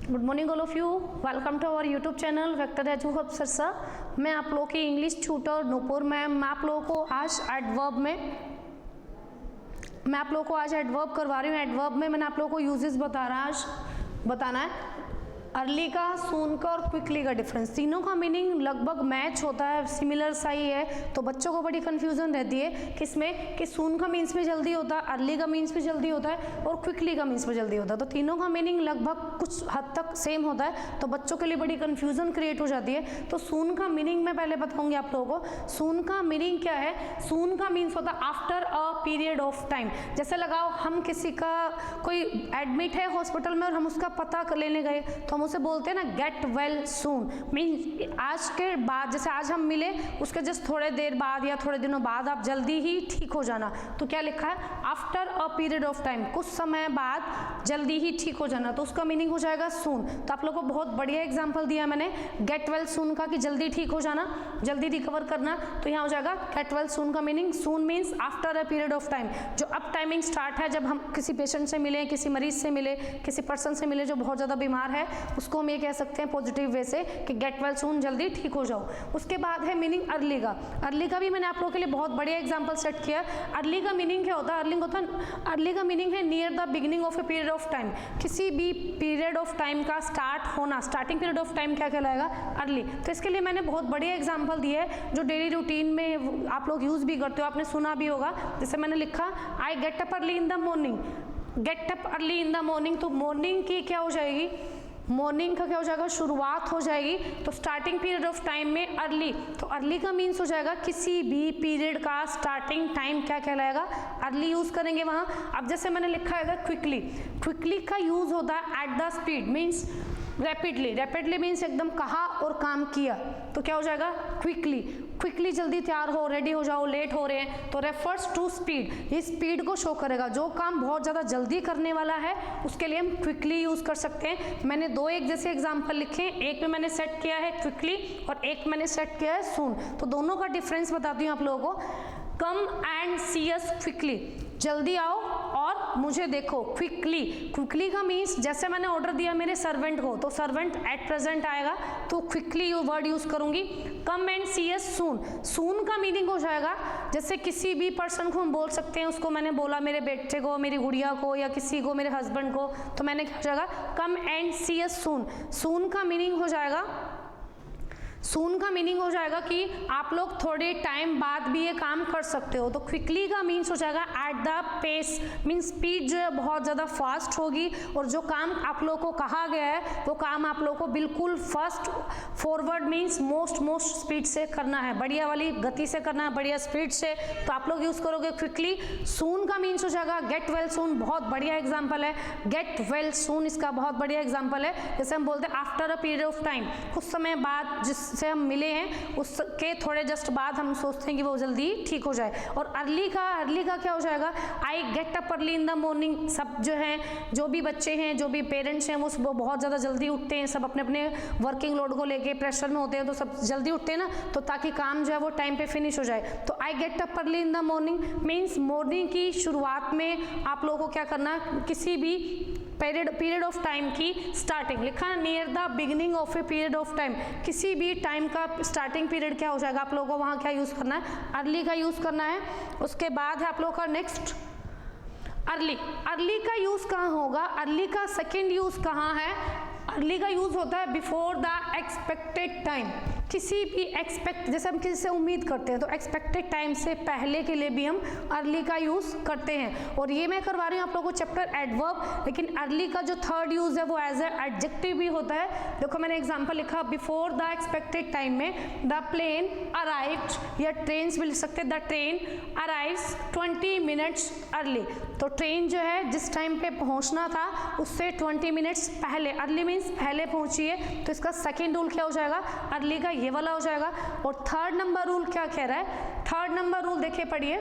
Good morning all of you, welcome to our YouTube channel Vector Edu Hub Sirsa. मैं आप लोगों की English tutor Nupur ma'am. मैं आप लोगों को आज एडवर्ब करवा रही हूँ। एडवर्ब में मैंने आप लोगों को यूजेस बताना है। अर्ली का, सून का और क्विकली का डिफरेंस, तीनों का मीनिंग लगभग मैच होता है, सिमिलर सा ही है। तो बच्चों को बड़ी कंफ्यूजन रहती है किसमें कि सून का मीन्स भी जल्दी होता है, अर्ली का मीन्स भी जल्दी होता है और क्विकली का मीन्स भी जल्दी होता है। तो तीनों का मीनिंग लगभग कुछ हद तक सेम होता है, तो बच्चों के लिए बड़ी कंफ्यूजन क्रिएट हो जाती है। तो सून का मीनिंग मैं पहले बताऊंगी आप लोगों को। सून का मीनिंग क्या है? सून का मीन्स होता है after a period of time. जैसे लगाओ हम किसी का कोई एडमिट है हॉस्पिटल में और हम उसका पता लेने गए, तो हम उसे बोलते हैं ना गेट वेल सून, मीन आज के बाद, जैसे आज हम मिले उसके जस्ट थोड़े देर बाद या थोड़े दिनों बाद आप जल्दी ही ठीक हो जाना। तो क्या लिखा है? After a period of time, कुछ समय बाद जल्दी ही ठीक हो जाना। तो उसका मीनिंग हो जाएगा सून। तो आप लोगों को बहुत बढ़िया एग्जांपल दिया मैंने गेट वेल सून का, कि जल्दी ठीक हो जाना, जल्दी रिकवर करना। तो यहाँ हो जाएगा गेट वेल सून का meaning. Soon means after a period of time. जो अब टाइमिंग स्टार्ट है, जब हम किसी पेशेंट से मिले, किसी मरीज से मिले, किसी पर्सन से मिले जो बहुत ज़्यादा बीमार है, उसको हम ये कह सकते हैं पॉजिटिव वे से कि गेट वेल सून, जल्दी ठीक हो जाओ। उसके बाद है मीनिंग अर्ली का। अर्ली का भी मैंने आप लोगों के लिए बहुत बढ़िया एग्जांपल सेट किया। अर्ली का मीनिंग क्या होता है? अर्ली का मीनिंग है near the beginning of a period of time. किसी भी पीरियड ऑफ टाइम का स्टार्ट होना, स्टार्टिंग पीरियड ऑफ टाइम क्या कहलाएगा? अर्ली। तो इसके लिए मैंने बहुत बढ़िया एग्जाम्पल दिया है जो डेली रूटीन में आप लोग यूज भी करते हो, आपने सुना भी होगा। जैसे मैंने लिखा I get up early in the morning, get up early in the morning. तो मॉर्निंग की क्या हो जाएगी? मॉर्निंग का क्या हो जाएगा? शुरुआत हो जाएगी। तो स्टार्टिंग पीरियड ऑफ टाइम में अर्ली, तो अर्ली का मीन्स हो जाएगा किसी भी पीरियड का स्टार्टिंग टाइम क्या कहलाएगा? अर्ली यूज करेंगे वहां। अब जैसे मैंने लिखा है क्विकली, क्विकली का यूज होता है at the speed, means rapidly. Rapidly means एकदम कहा और काम किया, तो क्या हो जाएगा? क्विकली। क्विकली जल्दी तैयार हो, रेडी हो जाओ, लेट हो रहे हैं, तो रेफर्स टू स्पीड, ये स्पीड को शो करेगा। जो काम बहुत ज़्यादा जल्दी करने वाला है उसके लिए हम क्विकली यूज़ कर सकते हैं। मैंने दो एक जैसे एग्जांपल लिखे हैं, एक में मैंने सेट किया है क्विकली और एक मैंने सेट किया है सून। तो दोनों का डिफरेंस बताती हूँ आप लोगों को। Come and C us quickly, जल्दी आओ और मुझे देखो। क्विकली, क्विकली का मीन्स जैसे मैंने ऑर्डर दिया मेरे सर्वेंट को, तो सर्वेंट एट प्रेजेंट आएगा, तो क्विकली वर्ड यूज करूंगी। कम एंड सी अस सून, सून का मीनिंग हो जाएगा जैसे किसी भी पर्सन को हम बोल सकते हैं, उसको मैंने बोला मेरे बेटे को, मेरी गुड़िया को, या किसी को, मेरे हस्बैंड को, तो मैंने क्या हो जाएगा? कम एंड सी अस सून। सून का मीनिंग हो जाएगा, सून का मीनिंग हो जाएगा कि आप लोग थोड़े टाइम बाद भी ये काम कर सकते हो। तो क्विकली का मीन्स हो जाएगा at the pace, means speed जो है बहुत ज़्यादा फास्ट होगी और जो काम आप लोगों को कहा गया है वो काम आप लोगों को बिल्कुल fast forward, means most speed से करना है, बढ़िया वाली गति से करना है, बढ़िया स्पीड से। तो आप लोग यूज़ करोगे क्विकली। सून का मीन्स हो जाएगा गेट वेल सून, बहुत बढ़िया एग्जाम्पल है गेट वेल सून, इसका बहुत बढ़िया एग्जाम्पल है। जैसे हम बोलते हैं after a period of time, कुछ समय बाद जिससे हम मिले हैं उसके थोड़े जस्ट बाद हम सोचते हैं कि वो जल्दी ठीक हो जाए। और अर्ली का क्या हो जाएगा? I get up early in the morning. सब जो हैं, जो भी बच्चे हैं, जो भी पेरेंट्स हैं, वो सुबह बहुत ज़्यादा जल्दी उठते हैं, सब अपने अपने वर्किंग लोड को लेके प्रेशर में होते हैं, तो सब जल्दी उठते हैं ना, तो ताकि काम जो है वो टाइम पे फिनिश हो जाए। तो I get up early in the morning means morning की शुरुआत में आप लोगों को क्या करना है? किसी भी पीरियड ऑफ टाइम की स्टार्टिंग, लिखा near the beginning of a period of time, किसी भी टाइम का स्टार्टिंग पीरियड क्या हो जाएगा? आप लोगों को वहां क्या यूज करना है? अर्ली का यूज करना है। उसके बाद है आप लोगों का नेक्स्ट अर्ली। अर्ली का यूज कहाँ होगा? अर्ली का सेकेंड यूज कहाँ है? अर्ली का यूज होता है बिफोर द एक्सपेक्टेड टाइम। किसी भी जैसे हम किसी से उम्मीद करते हैं, तो एक्सपेक्टेड टाइम से पहले के लिए भी हम अर्ली का यूज करते हैं। और ये मैं करवा रही हूँ आप लोगों को चैप्टर एडवर्ब, लेकिन अर्ली का जो थर्ड यूज है वो एज ए एडजेक्टिव भी होता है। देखो मैंने एग्जांपल लिखा बिफोर द एक्सपेक्टेड टाइम में द प्लेन अराइव्ड, या ट्रेन भी लिख सकते हैं the train arrives 20 minutes early. तो ट्रेन जो है जिस टाइम पे पहुंचना था उससे 20 मिनट्स पहले, अर्ली मीन्स पहले पहुंची है। तो इसका सेकेंड रूल क्या हो जाएगा? अर्ली का ये वाला हो जाएगा। और थर्ड नंबर रूल क्या कह रहा है? थर्ड नंबर रूल देखिए, पढ़िए।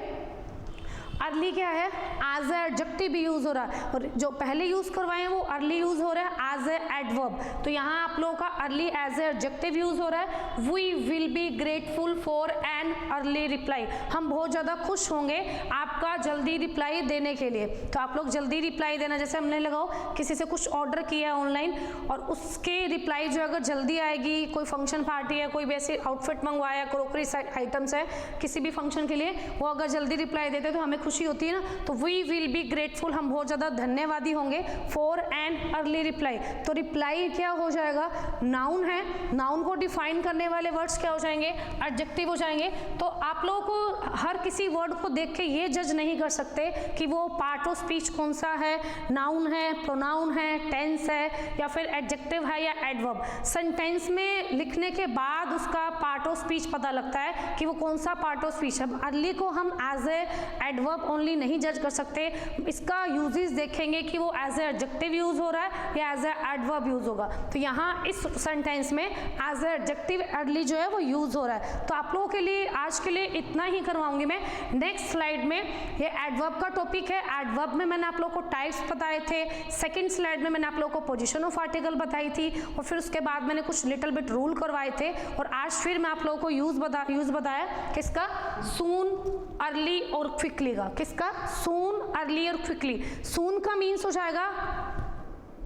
अर्ली क्या है, एज ए एडजेक्टिव भी यूज हो रहा है, और जो पहले यूज करवाए हैं वो अर्ली यूज हो रहा है एज ए एडवर्ब। तो यहाँ आप लोगों का early age a adjective use हो रहा है। We will be grateful for an early reply, हम बहुत ज़्यादा खुश होंगे आपका जल्दी रिप्लाई देने के लिए। तो आप लोग जल्दी रिप्लाई देना, जैसे हमने लगाओ किसी से कुछ ऑर्डर किया है ऑनलाइन और उसके रिप्लाई जो अगर जल्दी आएगी, कोई फंक्शन पार्टी है, कोई वैसे आउटफिट मंगवाया, क्रोकरी आइटम्स है किसी भी फंक्शन के लिए, वो अगर जल्दी रिप्लाई देते तो हमें खुशी होती है ना। तो वी विल बी ग्रेटफुल, हम बहुत ज़्यादा धन्यवादी होंगे फॉर एन अर्ली रिप्लाई। तो रिप्लाई क्या हो जाएगा, नाउन है, नाउन को डिफाइन करने वाले वर्ड्स क्या हो जाएंगे, एडजेक्टिव हो जाएंगे। तो आप लोगों को हर किसी वर्ड को देख के ये जज नहीं कर सकते कि वो पार्ट ऑफ स्पीच कौन सा है, नाउन है, प्रोनाउन है, टेंस है, या फिर एडजेक्टिव है या एडवर्ब। सेंटेंस में लिखने के बाद उसका पार्ट ऑफ स्पीच पता लगता है कि वो कौन सा पार्ट ऑफ स्पीच है। अर्ली को हम एज ए एडवर्ब ओनली नहीं जज कर सकते, इसका यूजेस देखेंगे कि वो एज ए एडजेक्टिव यूज हो रहा है या एज ए एडवर्ब यूज होगा। तो यहाँ इस सेंटेंस में एज ए एडजेक्टिव अर्ली जो है वो यूज हो रहा है। तो आप लोगों के लिए आज के लिए इतना ही करवाऊंगी मैं। नेक्स्ट स्लाइड में ये एडवर्ब का टॉपिक है। एडवर्ब में मैंने आप लोगों को टाइप्स बताए थे, सेकंड स्लाइड में मैंने आप लोगों को पोजीशन ऑफ आर्टिकल बताई थी, और फिर उसके बाद मैंने कुछ लिटिल बिट रूल करवाए थे, और आज फिर मैं आप लोगों को यूज बताया किसका, सून, अर्ली और क्विकली का। किसका, सून, अर्ली और क्विकली। सून का मीन्स हो जाएगा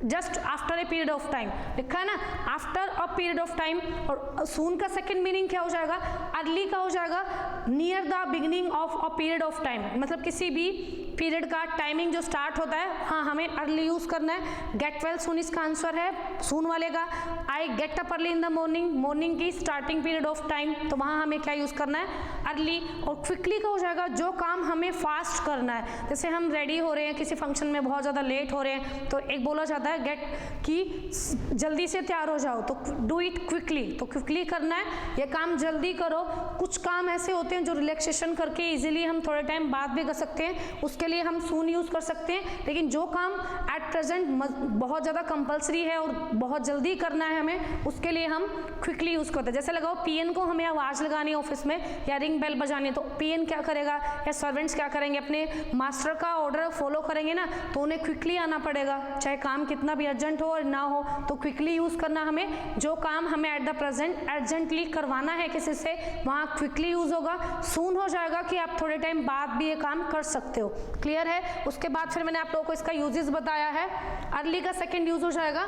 just after a period of time, लिखा है ना, after a period of time. और सून का सेकंड मीनिंग क्या हो जाएगा, अर्ली का हो जाएगा near the beginning of a period of time, मतलब किसी भी पीरियड का टाइमिंग जो स्टार्ट होता है, हाँ हमें अर्ली यूज करना है। गेट वेल सून इसका आंसर है, सून वाले का। I get up early in the morning, morning की स्टार्टिंग पीरियड ऑफ टाइम, तो वहाँ हमें क्या यूज करना है, अर्ली। और क्विकली का हो जाएगा जो काम हमें फास्ट करना है, जैसे हम रेडी हो रहे हैं किसी फंक्शन में, बहुत ज़्यादा लेट हो रहे हैं, तो एक बोला जाता है गेट कि जल्दी से तैयार हो जाओ, तो डू इट क्विकली, तो क्विकली करना है, ये काम जल्दी करो। कुछ काम ऐसे होते हैं जो रिलैक्सेशन करके इजीली हम थोड़े टाइम बाद भी कर सकते हैं, उसके लिए हम सून यूज कर सकते हैं। लेकिन जो काम एट प्रेजेंट बहुत ज़्यादा कंपलसरी है और बहुत जल्दी करना है हमें, उसके लिए हम क्विकली यूज करते हैं। जैसे लगाओ पीएन को हमें आवाज़ लगानी है ऑफिस में या रिंग बेल बजानी है, तो पीएन क्या करेगा या सर्वेंट्स क्या करेंगे, अपने मास्टर का ऑर्डर फॉलो करेंगे ना, तो उन्हें क्विकली आना पड़ेगा, चाहे काम कितना भी अर्जेंट हो और ना हो, तो क्विकली यूज करना हमें। जो काम हमें एट द प्रेजेंट अर्जेंटली करवाना है किसी से, वहाँ क्विकली यूज होगा। सून हो जाएगा कि आप थोड़े टाइम बाद भी ये काम कर सकते हो, क्लियर है। उसके बाद फिर मैंने आप लोगों को इसका यूजेस बताया है। अर्ली का सेकंड यूज हो जाएगा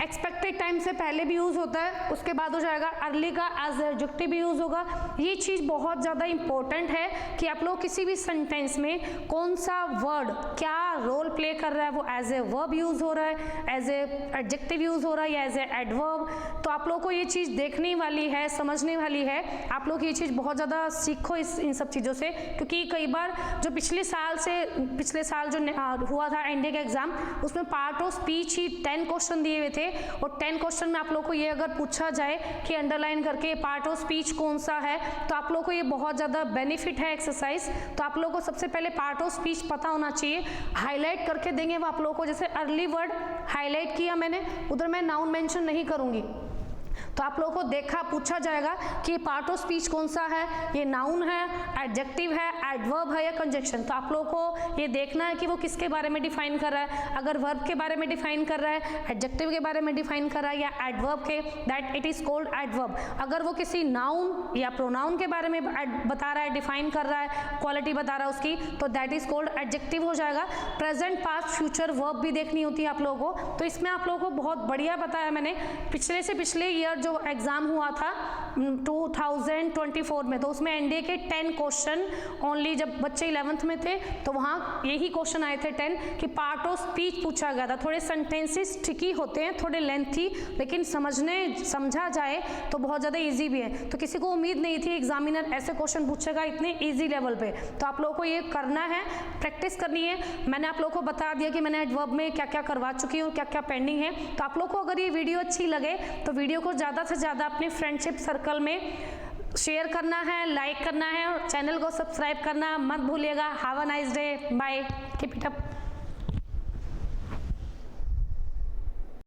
एक्सपेक्टेड टाइम से पहले भी यूज होता है, उसके बाद हो जाएगा अर्ली का एज एडजेक्टिव भी यूज होगा। ये चीज बहुत ज्यादा इंपॉर्टेंट है कि आप लोग किसी भी सेंटेंस में कौन सा वर्ड क्या रोल प्ले कर रहा है, वो एज ए वर्ब यूज हो रहा है, एज ए एडजेक्टिव यूज हो रहा है या एज ए एडवर्ब। तो आप लोग को ये चीज देखने वाली है, समझने वाली है। आप लोग ये चीज बहुत ज्यादा सीखो इन सब चीजों से, क्योंकि कई बार जो पिछले साल जो हुआ था एनडीए का एग्जाम, उसमें part of speech he 10 question दिए हुए थे, और 10 क्वेश्चन में आप लोग को ये अगर पूछा जाए कि अंडरलाइन करके पार्ट ऑफ स्पीच कौन सा है, तो आप लोग को ये बहुत ज़्यादा बेनिफिट है एक्सरसाइज। तो आप लोग को सबसे पहले पार्ट ऑफ स्पीच पता होना चाहिए। हाईलाइट करके देंगे वो आप लोग को, जैसे अर्ली वर्ड हाईलाइट किया मैंने, उधर मैं नाउन मेंशन नहीं करूँगी, तो आप लोगों को देखा पूछा जाएगा कि पार्ट ऑफ स्पीच कौन सा है, ये नाउन है, एडजेक्टिव है, एडवर्ब है या कंजक्शन। तो आप लोगों को ये देखना है कि वो किसके बारे में डिफाइन कर रहा है। अगर वर्ब के बारे में डिफाइन कर रहा है, एडजेक्टिव के बारे में डिफाइन कर रहा है या एडवर्ब के, that it is called adverb. अगर वो किसी नाउन या प्रोनाउन के बारे में बता रहा है, डिफाइन कर रहा है, क्वालिटी बता रहा है उसकी, तो दैट इज कॉल्ड एडजेक्टिव हो जाएगा। प्रेजेंट, पास्ट, फ्यूचर वर्ब भी देखनी होती है आप लोगों को। तो इसमें आप लोगों को बहुत बढ़िया बताया मैंने। पिछले से पिछले ईयर जो एग्जाम हुआ था 2024 में, तो उसमें एनडीए के 10 क्वेश्चन ओनली, जब बच्चे 11th में थे तो वहाँ यही क्वेश्चन आए थे 10 कि पार्ट ऑफ स्पीच पूछा गया था। थोड़े सेंटेंसेस ट्रिकी होते हैं, थोड़े लेंथी, लेकिन समझा जाए तो बहुत ज़्यादा इजी भी है। तो किसी को उम्मीद नहीं थी एग्जामिनर ऐसे क्वेश्चन पूछेगा इतने ईजी लेवल पे। तो आप लोगों को ये करना है, प्रैक्टिस करनी है। मैंने आप लोगों को बता दिया कि मैंने एडवर्ब में क्या क्या करवा चुकी हूँ, क्या क्या पेंडिंग है। तो आप लोगों को अगर ये वीडियो अच्छी लगे तो वीडियो को ज़्यादा से ज़्यादा अपने फ्रेंडशिप सर्कल में शेयर करना है, लाइक करना है, और चैनल को सब्सक्राइब करना मत भूलिएगा। Have a nice day, bye, keep it up.